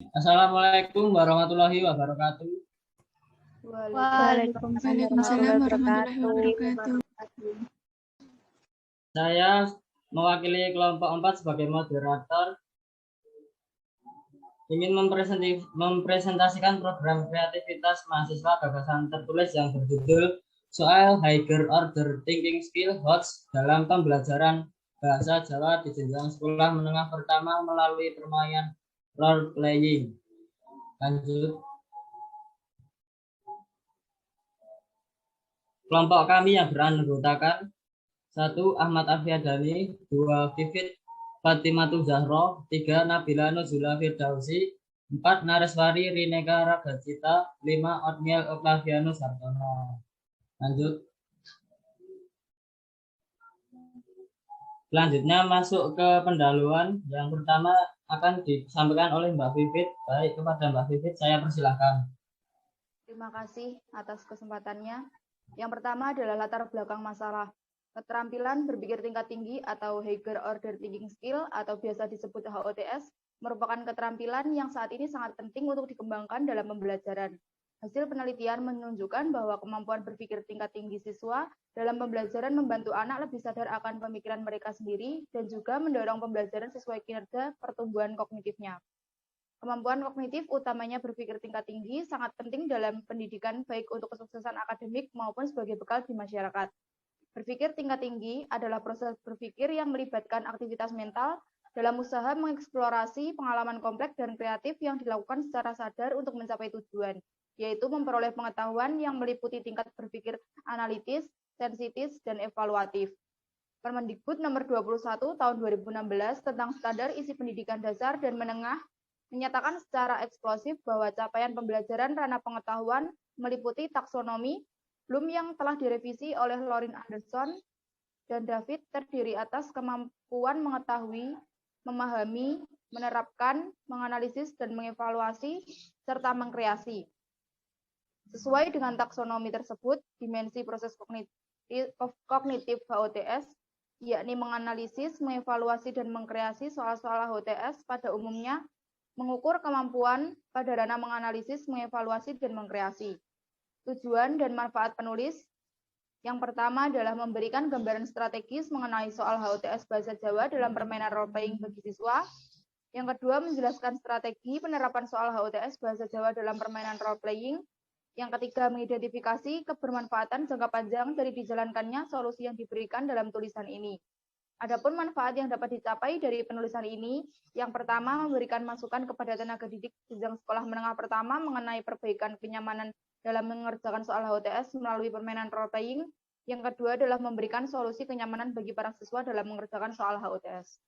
Assalamualaikum warahmatullahi wabarakatuh. Waalaikumsalam warahmatullahi wabarakatuh. Saya mewakili kelompok 4 sebagai moderator ingin mempresentasikan program kreativitas mahasiswa gagasan tertulis yang berjudul Soal Higher Order Thinking Skill HOTS dalam pembelajaran bahasa Jawa di jenjang sekolah menengah pertama melalui permainan role playing. Lanjut. Kelompok kami yang beranggotakan 1. Ahmad Arfiadani, 2. Vivit Fatimatu Zahro, 3. Nabila Nuzula Firdausi, 4. Nareswari Rineka Ragacita, 5. Otniel Octavianus Hartono. Lanjut. Selanjutnya masuk ke pendahuluan. Yang pertama akan disampaikan oleh Mbak Vivit. Baik, kepada Mbak Vivit saya persilahkan. Terima kasih atas kesempatannya. Yang pertama adalah latar belakang masalah. Keterampilan berpikir tingkat tinggi atau Higher Order Thinking Skill atau biasa disebut HOTS merupakan keterampilan yang saat ini sangat penting untuk dikembangkan dalam pembelajaran. Hasil penelitian menunjukkan bahwa kemampuan berpikir tingkat tinggi siswa dalam pembelajaran membantu anak lebih sadar akan pemikiran mereka sendiri dan juga mendorong pembelajaran sesuai kinerja pertumbuhan kognitifnya. Kemampuan kognitif utamanya berpikir tingkat tinggi sangat penting dalam pendidikan baik untuk kesuksesan akademik maupun sebagai bekal di masyarakat. Berpikir tingkat tinggi adalah proses berpikir yang melibatkan aktivitas mental dalam usaha mengeksplorasi pengalaman kompleks dan kreatif yang dilakukan secara sadar untuk mencapai tujuan, yaitu memperoleh pengetahuan yang meliputi tingkat berpikir analitis, sensitif, dan evaluatif. Permendikbud nomor 21 tahun 2016 tentang standar isi pendidikan dasar dan menengah menyatakan secara eksplosif bahwa capaian pembelajaran ranah pengetahuan meliputi taksonomi Bloom yang telah direvisi oleh Lorin Anderson dan David terdiri atas kemampuan mengetahui, memahami, menerapkan, menganalisis, dan mengevaluasi, serta mengkreasi. Sesuai dengan taksonomi tersebut, dimensi proses kognitif HOTS, yakni menganalisis, mengevaluasi, dan mengkreasi soal-soal HOTS pada umumnya, mengukur kemampuan pada ranah menganalisis, mengevaluasi, dan mengkreasi. Tujuan dan manfaat penulis. Yang pertama adalah memberikan gambaran strategis mengenai soal HOTS Bahasa Jawa dalam permainan role-playing bagi siswa. Yang kedua, menjelaskan strategi penerapan soal HOTS Bahasa Jawa dalam permainan role-playing. Yang ketiga, mengidentifikasi kebermanfaatan jangka panjang dari dijalankannya solusi yang diberikan dalam tulisan ini. Adapun manfaat yang dapat dicapai dari penulisan ini, yang pertama memberikan masukan kepada tenaga didik jenjang sekolah menengah pertama mengenai perbaikan kenyamanan dalam mengerjakan soal HOTS melalui permainan role-playing. Yang kedua adalah memberikan solusi kenyamanan bagi para siswa dalam mengerjakan soal HOTS.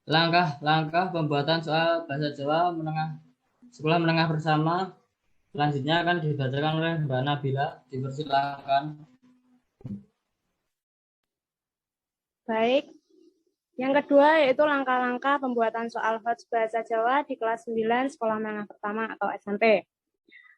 Langkah-langkah pembuatan soal bahasa Jawa sekolah menengah bersama selanjutnya akan dibacakan oleh Mbak Nabila. Dipersilakan. Baik. Yang kedua yaitu langkah-langkah pembuatan soal HOTS Bahasa Jawa di kelas 9 sekolah menengah pertama atau SMP.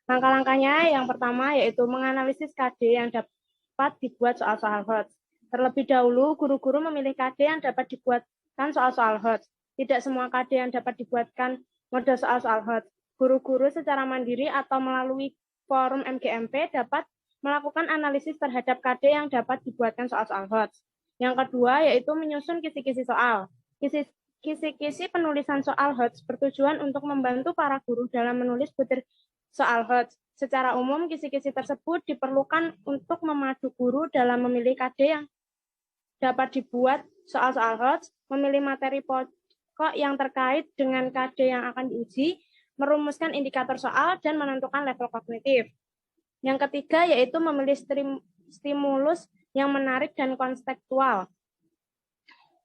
Langkah-langkahnya yang pertama yaitu menganalisis KD yang dapat dibuat soal-soal HOTS. Terlebih dahulu, guru-guru memilih KD yang dapat dibuatkan soal-soal HOTS. Tidak semua KD yang dapat dibuatkan mode soal-soal HOTS. Guru-guru secara mandiri atau melalui forum MGMP dapat melakukan analisis terhadap KD yang dapat dibuatkan soal-soal HOTS. Yang kedua yaitu menyusun kisi-kisi soal. Kisi-kisi penulisan soal HOTS bertujuan untuk membantu para guru dalam menulis butir soal HOTS. Secara umum, kisi-kisi tersebut diperlukan untuk memadu guru dalam memilih KD yang dapat dibuat soal-soal HOTS, memilih materi pokok yang terkait dengan KD yang akan diuji, merumuskan indikator soal, dan menentukan level kognitif. Yang ketiga yaitu memilih stimulus yang menarik dan konstekstual.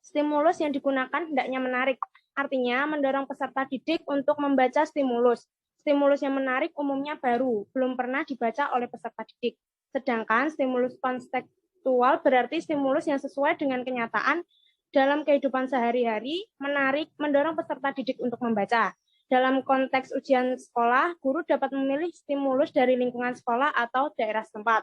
Stimulus yang digunakan hendaknya menarik, artinya mendorong peserta didik untuk membaca stimulus. Stimulus yang menarik umumnya baru, belum pernah dibaca oleh peserta didik. Sedangkan stimulus konstekstual berarti stimulus yang sesuai dengan kenyataan dalam kehidupan sehari-hari, menarik, mendorong peserta didik untuk membaca. Dalam konteks ujian sekolah, guru dapat memilih stimulus dari lingkungan sekolah atau daerah setempat.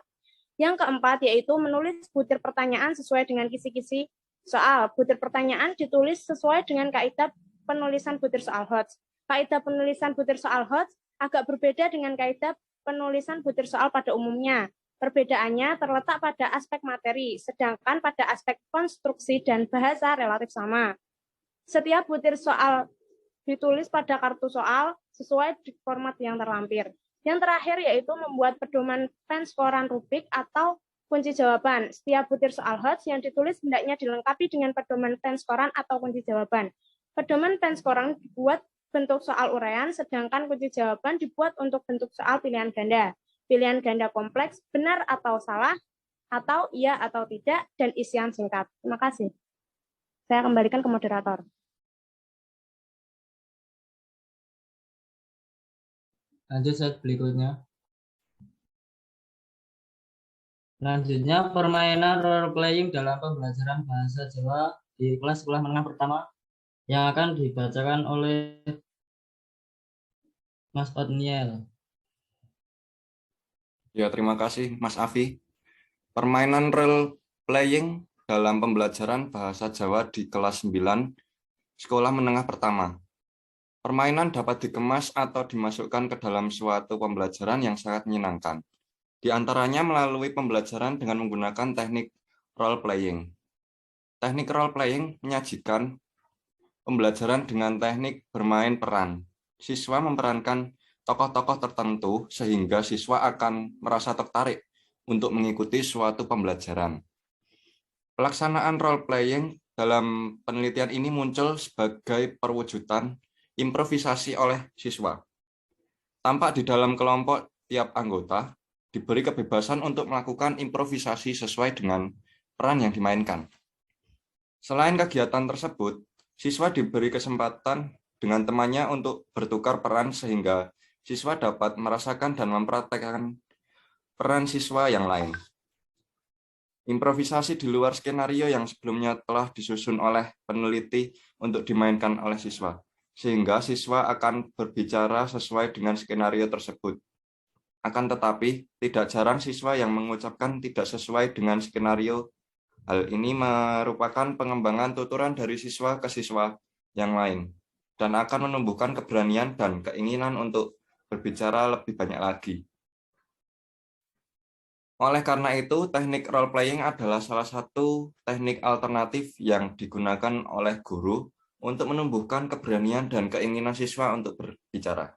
Yang keempat yaitu menulis butir pertanyaan sesuai dengan kisi-kisi soal. Butir pertanyaan ditulis sesuai dengan kaidah penulisan butir soal HOTS. Kaidah penulisan butir soal HOTS agak berbeda dengan kaidah penulisan butir soal pada umumnya. Perbedaannya terletak pada aspek materi, sedangkan pada aspek konstruksi dan bahasa relatif sama. Setiap butir soal ditulis pada kartu soal sesuai format yang terlampir. Yang terakhir yaitu membuat pedoman penskoran rubrik atau kunci jawaban. Setiap butir soal HOTS yang ditulis hendaknya dilengkapi dengan pedoman penskoran atau kunci jawaban. Pedoman penskoran dibuat bentuk soal uraian, sedangkan kunci jawaban dibuat untuk bentuk soal pilihan ganda. Pilihan ganda kompleks, benar atau salah, atau iya atau tidak, dan isian singkat. Terima kasih. Saya kembalikan ke moderator. Lanjut slide berikutnya. Selanjutnya, permainan role playing dalam pembelajaran bahasa Jawa di kelas sekolah menengah pertama yang akan dibacakan oleh Mas Otniel. Ya, terima kasih Mas Afi. Permainan role playing dalam pembelajaran bahasa Jawa di kelas 9 sekolah menengah pertama. Permainan dapat dikemas atau dimasukkan ke dalam suatu pembelajaran yang sangat menyenangkan. Di antaranya melalui pembelajaran dengan menggunakan teknik role playing. Teknik role playing menyajikan pembelajaran dengan teknik bermain peran. Siswa memerankan tokoh-tokoh tertentu sehingga siswa akan merasa tertarik untuk mengikuti suatu pembelajaran. Pelaksanaan role playing dalam penelitian ini muncul sebagai perwujudan improvisasi oleh siswa. Tampak di dalam kelompok tiap anggota diberi kebebasan untuk melakukan improvisasi sesuai dengan peran yang dimainkan. Selain kegiatan tersebut, siswa diberi kesempatan dengan temannya untuk bertukar peran sehingga siswa dapat merasakan dan mempraktekkan peran siswa yang lain. Improvisasi di luar skenario yang sebelumnya telah disusun oleh peneliti untuk dimainkan oleh siswa, sehingga siswa akan berbicara sesuai dengan skenario tersebut. Akan tetapi, tidak jarang siswa yang mengucapkan tidak sesuai dengan skenario. Hal ini merupakan pengembangan tuturan dari siswa ke siswa yang lain, dan akan menumbuhkan keberanian dan keinginan untuk berbicara lebih banyak lagi. Oleh karena itu, teknik role playing adalah salah satu teknik alternatif yang digunakan oleh guru untuk menumbuhkan keberanian dan keinginan siswa untuk berbicara.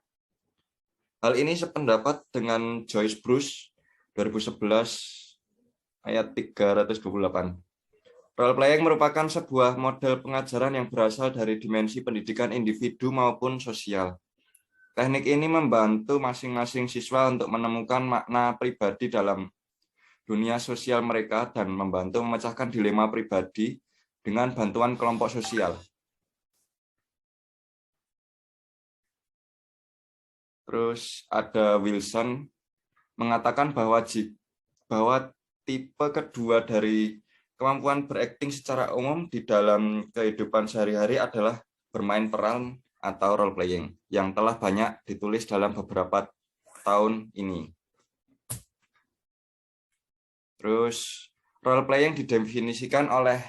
Hal ini sependapat dengan Joyce Bruce 2011 ayat 328. Role playing merupakan sebuah model pengajaran yang berasal dari dimensi pendidikan individu maupun sosial. Teknik ini membantu masing-masing siswa untuk menemukan makna pribadi dalam dunia sosial mereka dan membantu memecahkan dilema pribadi dengan bantuan kelompok sosial. Terus ada Wilson mengatakan bahwa tipe kedua dari kemampuan berakting secara umum di dalam kehidupan sehari-hari adalah bermain peran atau role playing yang telah banyak ditulis dalam beberapa tahun ini. Terus role playing didefinisikan oleh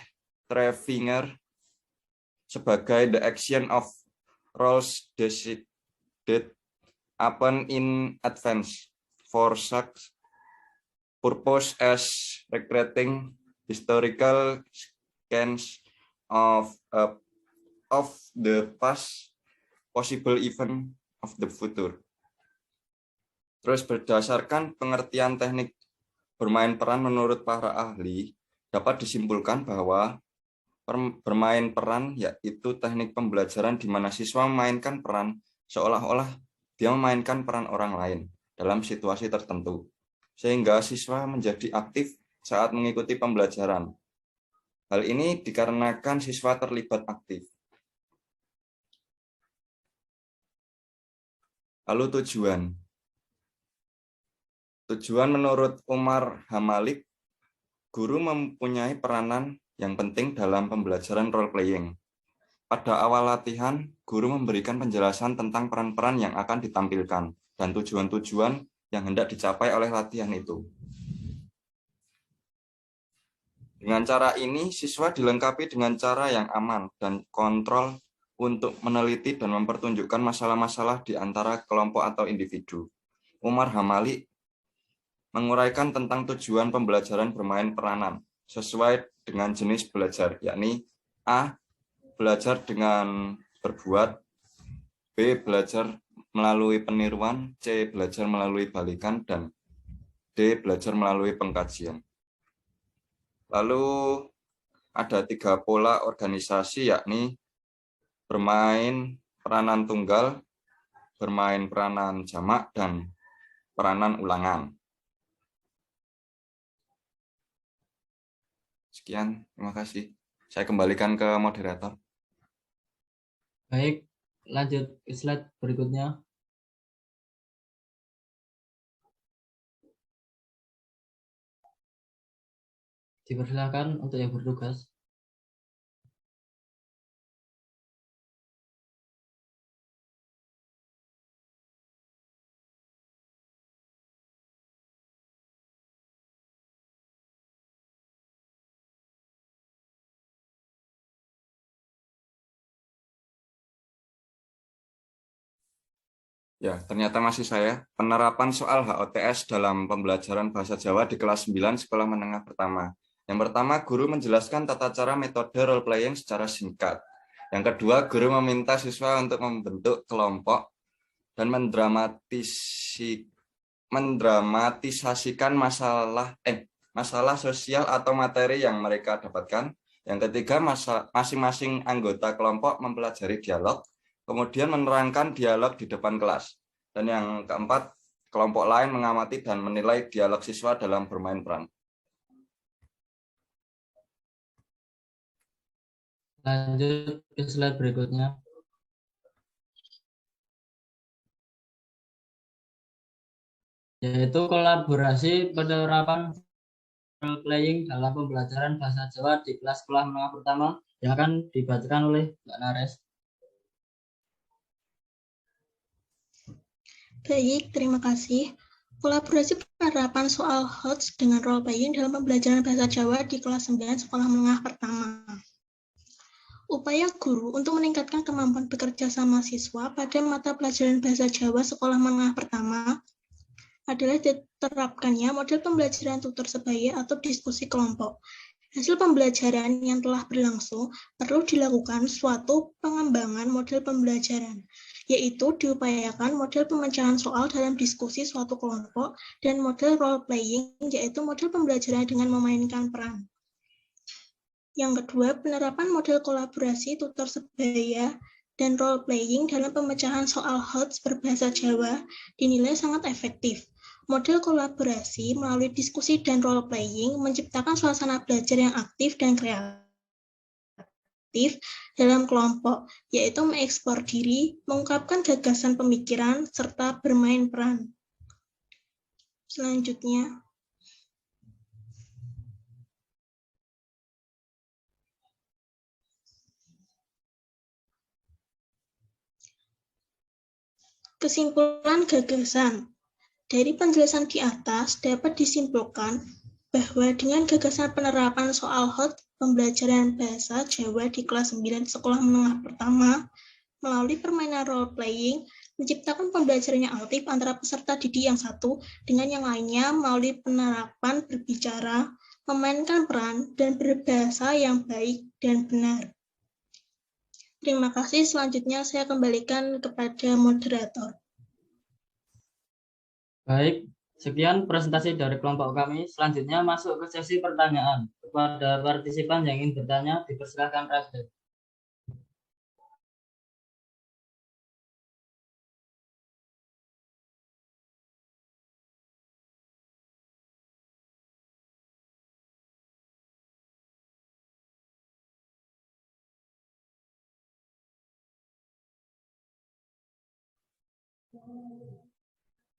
Trevinger sebagai the action of roles decided upon in advance for such purpose as recreating historical scenes of the past, possible event of the future. Terus berdasarkan pengertian teknik bermain peran menurut para ahli, dapat disimpulkan bahwa bermain peran yaitu teknik pembelajaran di mana siswa memainkan peran seolah-olah dia memainkan peran orang lain dalam situasi tertentu, sehingga siswa menjadi aktif saat mengikuti pembelajaran. Hal ini dikarenakan siswa terlibat aktif. Lalu tujuan. Tujuan menurut Umar Hamalik, guru mempunyai peranan yang penting dalam pembelajaran role playing. Pada awal latihan, guru memberikan penjelasan tentang peran-peran yang akan ditampilkan dan tujuan-tujuan yang hendak dicapai oleh latihan itu. Dengan cara ini, siswa dilengkapi dengan cara yang aman dan kontrol untuk meneliti dan mempertunjukkan masalah-masalah di antara kelompok atau individu. Umar Hamalik menguraikan tentang tujuan pembelajaran bermain peranan sesuai dengan jenis belajar, yakni A. Belajar dengan berbuat, B. Belajar melalui peniruan, C. Belajar melalui balikan, dan D. Belajar melalui pengkajian. Lalu ada 3 pola organisasi, yakni bermain peranan tunggal, bermain peranan jamak, dan peranan ulangan. Sekian, terima kasih. Saya kembalikan ke moderator. Baik, lanjut ke slide berikutnya. Dipersilakan untuk yang bertugas. Ya, ternyata masih saya. Penerapan soal HOTS dalam pembelajaran bahasa Jawa di kelas 9 sekolah menengah pertama. Yang pertama, guru menjelaskan tata cara metode role playing secara singkat. Yang kedua, guru meminta siswa untuk membentuk kelompok dan mendramatisasikan masalah sosial atau materi yang mereka dapatkan. Yang ketiga, masing-masing anggota kelompok mempelajari dialog, kemudian menerangkan dialog di depan kelas. Dan yang keempat, kelompok lain mengamati dan menilai dialog siswa dalam bermain peran. Lanjut ke slide berikutnya. Yaitu kolaborasi penerapan role playing dalam pembelajaran bahasa Jawa di kelas sekolah menengah pertama yang akan dibacakan oleh Mbak Nares. Baik, terima kasih. Kolaborasi penerapan soal HOTS dengan role playing dalam pembelajaran bahasa Jawa di kelas 9 sekolah menengah pertama. Upaya guru untuk meningkatkan kemampuan bekerja sama siswa pada mata pelajaran bahasa Jawa sekolah menengah pertama adalah diterapkannya model pembelajaran tutor sebaya atau diskusi kelompok. Hasil pembelajaran yang telah berlangsung perlu dilakukan suatu pengembangan model pembelajaran, yaitu diupayakan model pemecahan soal dalam diskusi suatu kelompok dan model role playing, yaitu model pembelajaran dengan memainkan peran. Yang kedua, penerapan model kolaborasi tutor sebaya dan role playing dalam pemecahan soal HOTS berbahasa Jawa dinilai sangat efektif. Model kolaborasi melalui diskusi dan role playing menciptakan suasana belajar yang aktif dan kreatif dalam kelompok, yaitu mengeksplor diri, mengungkapkan gagasan pemikiran, serta bermain peran. Selanjutnya, kesimpulan gagasan. Dari penjelasan di atas dapat disimpulkan bahwa dengan gagasan penerapan soal HOTS pembelajaran bahasa Jawa di kelas 9 sekolah menengah pertama melalui permainan role playing menciptakan pembelajaran yang aktif antara peserta didik yang satu dengan yang lainnya melalui penerapan berbicara, memainkan peran, dan berbahasa yang baik dan benar. Terima kasih. Selanjutnya saya kembalikan kepada moderator. Baik, sekian presentasi dari kelompok kami. Selanjutnya masuk ke sesi pertanyaan. Kepada partisipan yang ingin bertanya, dipersilakan raise hand.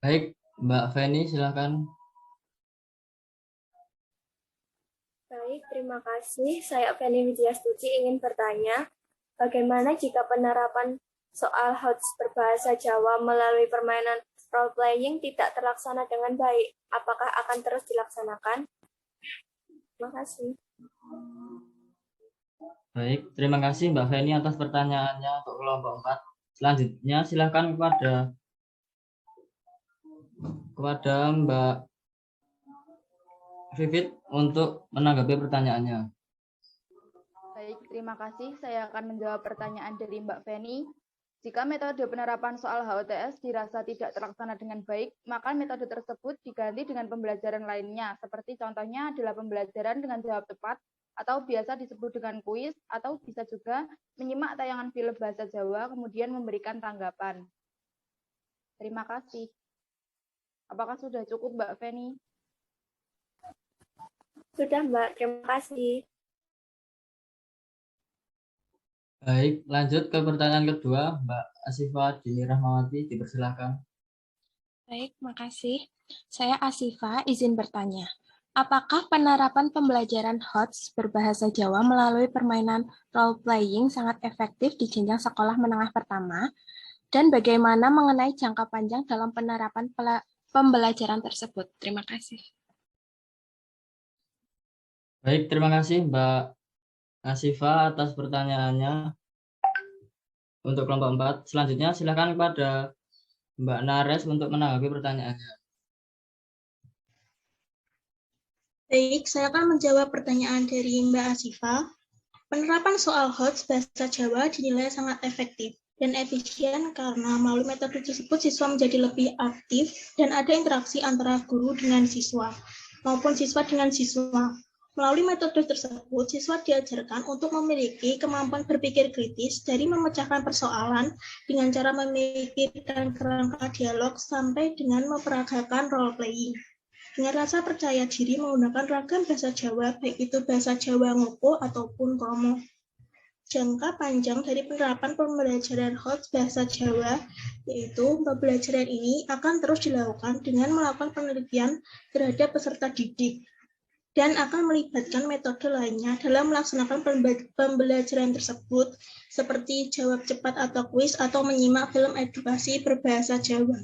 Baik, Mbak Feni, silakan. Baik, terima kasih. Saya Feni Widiastuti ingin bertanya, bagaimana jika penerapan soal HOTS berbahasa Jawa melalui permainan role-playing tidak terlaksana dengan baik? Apakah akan terus dilaksanakan? Terima kasih. Baik, terima kasih Mbak Feni atas pertanyaannya untuk kelompok 4. Selanjutnya silakan kepada Mbak Vivit untuk menanggapi pertanyaannya. Baik, terima kasih. Saya akan menjawab pertanyaan dari Mbak Feni. Jika metode penerapan soal HOTS dirasa tidak terlaksana dengan baik, maka metode tersebut diganti dengan pembelajaran lainnya, seperti contohnya adalah pembelajaran dengan jawab tepat, atau biasa disebut dengan kuis, atau bisa juga menyimak tayangan film bahasa Jawa, kemudian memberikan tanggapan. Terima kasih. Apakah sudah cukup, Mbak Feni? Sudah, Mbak. Terima kasih. Baik, lanjut ke pertanyaan kedua, Mbak Asifa Dini Rahmawati, dipersilakan. Baik, makasih. Saya Asifa, izin bertanya. Apakah penerapan pembelajaran HOTS berbahasa Jawa melalui permainan role-playing sangat efektif di jenjang sekolah menengah pertama? Dan bagaimana mengenai jangka panjang dalam penerapan pembelajaran tersebut? Terima kasih. Baik, terima kasih Mbak Asifa atas pertanyaannya untuk kelompok 4. Selanjutnya silakan kepada Mbak Nares untuk menanggapi pertanyaannya. Baik, saya akan menjawab pertanyaan dari Mbak Asifa. Penerapan soal HOTS bahasa Jawa dinilai sangat efektif dan efisien karena melalui metode tersebut siswa menjadi lebih aktif dan ada interaksi antara guru dengan siswa maupun siswa dengan siswa. Melalui metode tersebut, siswa diajarkan untuk memiliki kemampuan berpikir kritis dari memecahkan persoalan dengan cara memikirkan kerangka dialog sampai dengan memperagakan role-playing. Dengan rasa percaya diri menggunakan ragam bahasa Jawa, baik itu bahasa Jawa Ngoko ataupun Kromo. Jangka panjang dari penerapan pembelajaran HOTS bahasa Jawa, yaitu pembelajaran ini akan terus dilakukan dengan melakukan penelitian terhadap peserta didik dan akan melibatkan metode lainnya dalam melaksanakan pembelajaran tersebut, seperti jawab cepat atau kuis atau menyimak film edukasi berbahasa Jawa.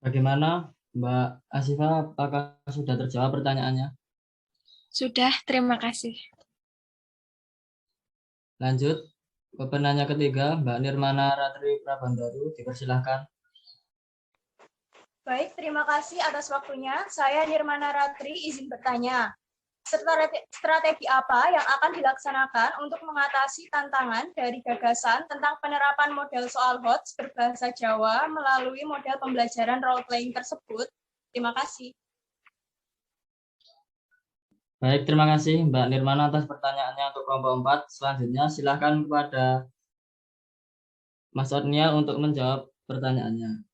Bagaimana Mbak Asifa, apakah sudah terjawab pertanyaannya? Sudah, terima kasih. Lanjut ke penanya ketiga, Mbak Nirmana Ratri Prabandaru, dipersilahkan. Baik, terima kasih atas waktunya. Saya Nirmana Ratri, izin bertanya. Strategi apa yang akan dilaksanakan untuk mengatasi tantangan dari gagasan tentang penerapan model soal HOTS berbahasa Jawa melalui model pembelajaran role-playing tersebut? Terima kasih. Baik, terima kasih Mbak Nirmana atas pertanyaannya untuk kelompok 4. Selanjutnya silakan kepada Mas Otnia untuk menjawab pertanyaannya.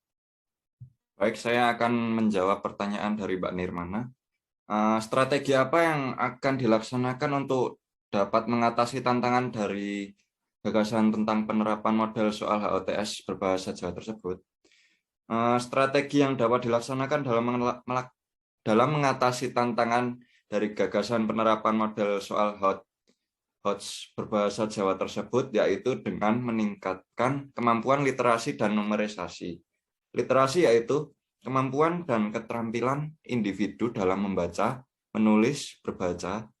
Baik, saya akan menjawab pertanyaan dari Mbak Nirmana. Strategi apa yang akan dilaksanakan untuk dapat mengatasi tantangan dari gagasan tentang penerapan model soal HOTS berbahasa Jawa tersebut? Strategi yang dapat dilaksanakan dalam mengatasi tantangan dari gagasan penerapan model soal HOTS berbahasa Jawa tersebut yaitu dengan meningkatkan kemampuan literasi dan numerisasi. Literasi yaitu kemampuan dan keterampilan individu dalam membaca, menulis, berbicara,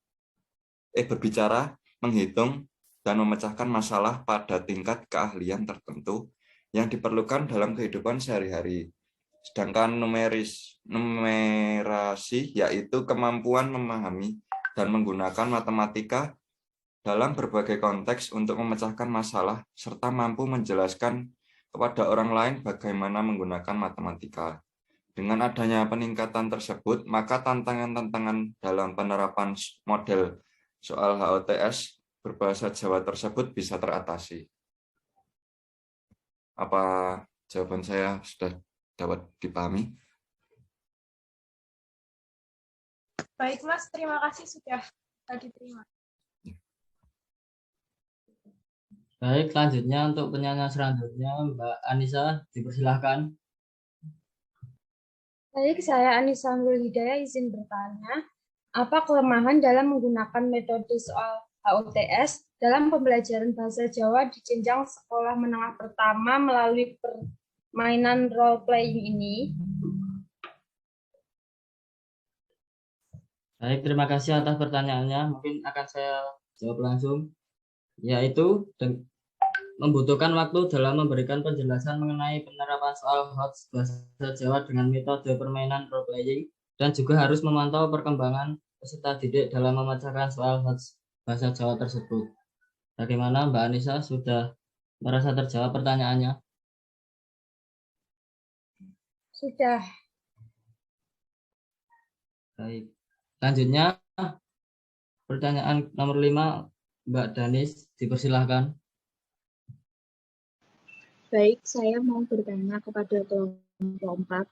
menghitung, dan memecahkan masalah pada tingkat keahlian tertentu yang diperlukan dalam kehidupan sehari-hari. Sedangkan numerasi yaitu kemampuan memahami dan menggunakan matematika dalam berbagai konteks untuk memecahkan masalah serta mampu menjelaskan kepada orang lain bagaimana menggunakan matematika. Dengan adanya peningkatan tersebut, maka tantangan-tantangan dalam penerapan model soal HOTS berbahasa Jawa tersebut bisa teratasi. Apa jawaban saya sudah dapat dipahami? Baik, Mas. Terima kasih sudah diterima. Baik, selanjutnya untuk penyanyi selanjutnya Mbak Anissa, dipersilahkan. Baik, saya Anissa Nurul Hidayah izin bertanya, apa kelemahan dalam menggunakan metode soal HUTS dalam pembelajaran bahasa Jawa di jenjang sekolah menengah pertama melalui permainan role playing ini? Baik, terima kasih atas pertanyaannya. Mungkin akan saya jawab langsung, yaitu membutuhkan waktu dalam memberikan penjelasan mengenai penerapan soal HOTS bahasa Jawa dengan metode permainan role playing dan juga harus memantau perkembangan peserta didik dalam memecahkan soal HOTS bahasa Jawa tersebut. Bagaimana Mbak Anissa, sudah merasa terjawab pertanyaannya? Sudah. Baik. Selanjutnya pertanyaan nomor 5 Mbak Danis, dipersilahkan. Baik, saya mau bertanya kepada kelompok 4.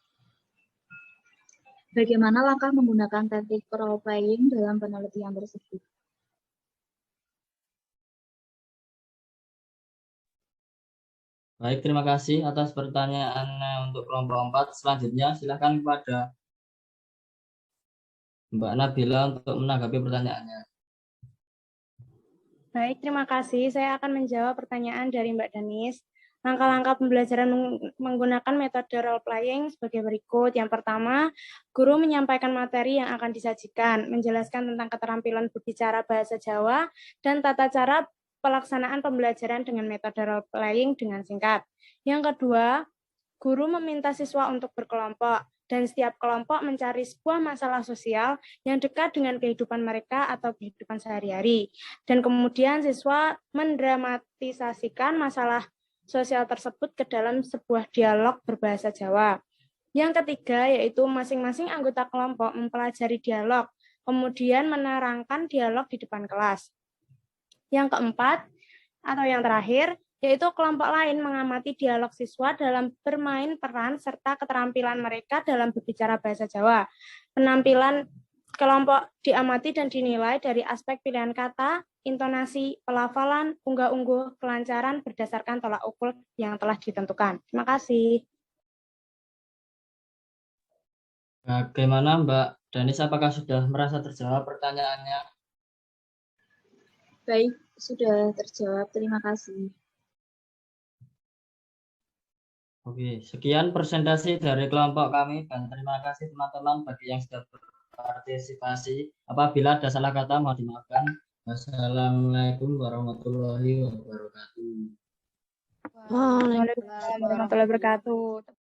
Bagaimana langkah menggunakan teknik role playing dalam penelitian tersebut? Baik, terima kasih atas pertanyaannya untuk kelompok 4. Selanjutnya silakan kepada Mbak Nabila untuk menanggapi pertanyaannya. Baik, terima kasih. Saya akan menjawab pertanyaan dari Mbak Danis. Langkah-langkah pembelajaran menggunakan metode role playing sebagai berikut. Yang pertama, guru menyampaikan materi yang akan disajikan, menjelaskan tentang keterampilan berbicara bahasa Jawa, dan tata cara pelaksanaan pembelajaran dengan metode role playing dengan singkat. Yang kedua, guru meminta siswa untuk berkelompok, dan setiap kelompok mencari sebuah masalah sosial yang dekat dengan kehidupan mereka atau kehidupan sehari-hari. Dan kemudian siswa mendramatisasikan masalah sosial tersebut ke dalam sebuah dialog berbahasa Jawa. Yang ketiga, yaitu masing-masing anggota kelompok mempelajari dialog, kemudian menerangkan dialog di depan kelas. Yang keempat, atau yang terakhir, yaitu kelompok lain mengamati dialog siswa dalam bermain peran serta keterampilan mereka dalam berbicara bahasa Jawa. Penampilan kelompok diamati dan dinilai dari aspek pilihan kata, intonasi, pelafalan, unggah-ungguh, kelancaran berdasarkan tolak ukur yang telah ditentukan. Terima kasih. Bagaimana Mbak Danis, apakah sudah merasa terjawab pertanyaannya? Baik, sudah terjawab. Terima kasih. Oke, sekian presentasi dari kelompok kami dan terima kasih teman-teman bagi yang sudah berpartisipasi. Apabila ada salah kata mohon dimaafkan. Wassalamualaikum warahmatullahi wabarakatuh. Waalaikumsalam warahmatullahi wabarakatuh.